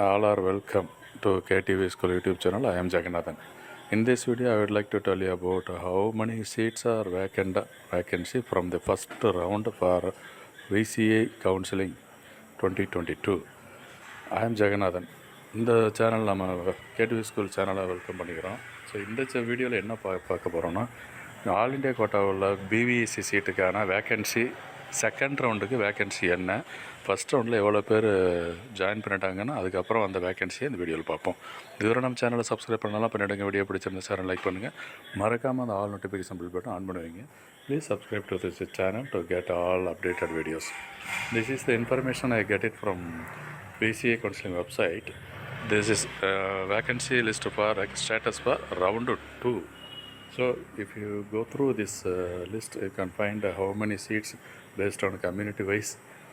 All are welcome to KTV School YouTube channel. I am Jeganathan. In this video, I would like to tell you about how many seats are vacancy from the first round for VCI counselling 2022. I am Jeganathan. இந்த channel நம்ம KTV school சேனலை welcome பண்ணிக்கிறோம். So இந்த வீடியோவில் என்ன பார்க்க போகிறோன்னா, all India கோட்டாவில் பிவிஎஸ்சி சீட்டுக்கான வேக்கன்சி செகண்ட் ரவுண்டுக்கு வேக்கன்சி என்ன, ஃபஸ்ட் ரவுண்டில் எவ்வளோ பேர் ஜாயின் பண்ணிட்டாங்கன்னா அதுக்கப்புறம் அந்த வேக்கன்சியை இந்த வீடியோவில் பார்ப்போம். இதுவரை நம்ம சேனலை சப்ஸ்கிரைப் பண்ணலாம் பண்ணிவிடுங்க. வீடியோ பிடிச்சிருந்த சேனல் லைக் பண்ணுங்கள். மறக்காமல் அந்த all notification bell button on பண்ணுவீங்க. Please subscribe to this channel to get all updated videos. This is the information I get it from VCI counseling website. This is vacancy list for status for round 2. So if you go through this list, you can find how many seats based on community wise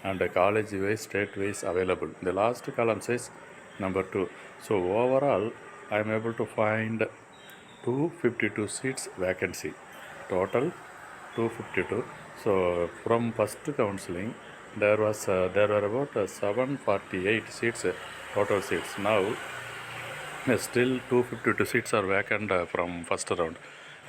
and college wise, state wise available. The last column says number 2. So overall I am able to find 252 seats vacancy, total 252. So from first counseling there were about 748 seats, total seats. Now still 252 seats are vacant from first round.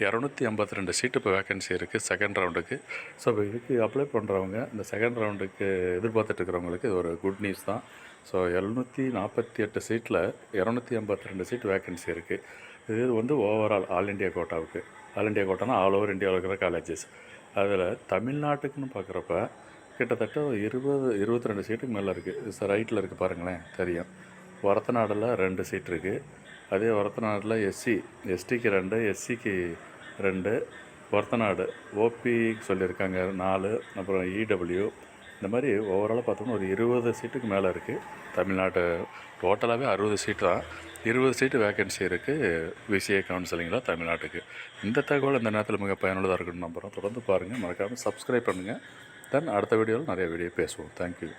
252 சீட்டு இப்போ vacancy இருக்குது second ரவுண்டுக்கு. So இப்போ இதுக்கு apply பண்ணுறவங்க இந்த second ரவுண்டுக்கு எதிர்பார்த்துட்டு இருக்கிறவங்களுக்கு இது ஒரு குட் நியூஸ் தான். ஸோ 748 சீட்டில் 252 சீட் வேக்கன்சி இருக்குது. இது வந்து ஓவரால் ஆல் இண்டியா கோட்டாவுக்கு. ஆல் இண்டியா கோட்டானா ஆல் ஓவர் இந்தியாவில் இருக்கிற காலேஜஸ். அதில் தமிழ்நாட்டுக்குன்னு பார்க்குறப்ப கிட்டத்தட்ட 22 சீட்டுக்கு மேலே இருக்குது. ரைட்டில் இருக்குது பாருங்களேன், தெரியும். ஒரத்தநாடில் 2 சீட் இருக்குது. அதே ஒரத்தநாடில் எஸ்டிக்கு 2, எஸ்சிக்கு 2, ஒரத்தநாடு ஓபிக்கு சொல்லியிருக்காங்க 4, அப்புறம் இடபிள்யூ. இந்த மாதிரி ஓவராலாக பார்த்தோம்னா ஒரு 20 சீட்டுக்கு மேலே இருக்குது. தமிழ்நாடு டோட்டலாகவே 60 சீட்டு தான். 20 சீட்டு வேக்கன்சி இருக்குது VCI கவுன்சிலிங்கில் தமிழ்நாட்டுக்கு. இந்த தகவல் இந்த நேரத்தில் மிக பயனுள்ளதாக இருக்குன்னு நம்புகிறோம். தொடர்ந்து பாருங்கள், மறக்காமல் சப்ஸ்கிரைப் பண்ணுங்கள். தென் அடுத்த வீடியோவில் நிறைய வீடியோ பேசுவோம். தேங்க்யூ.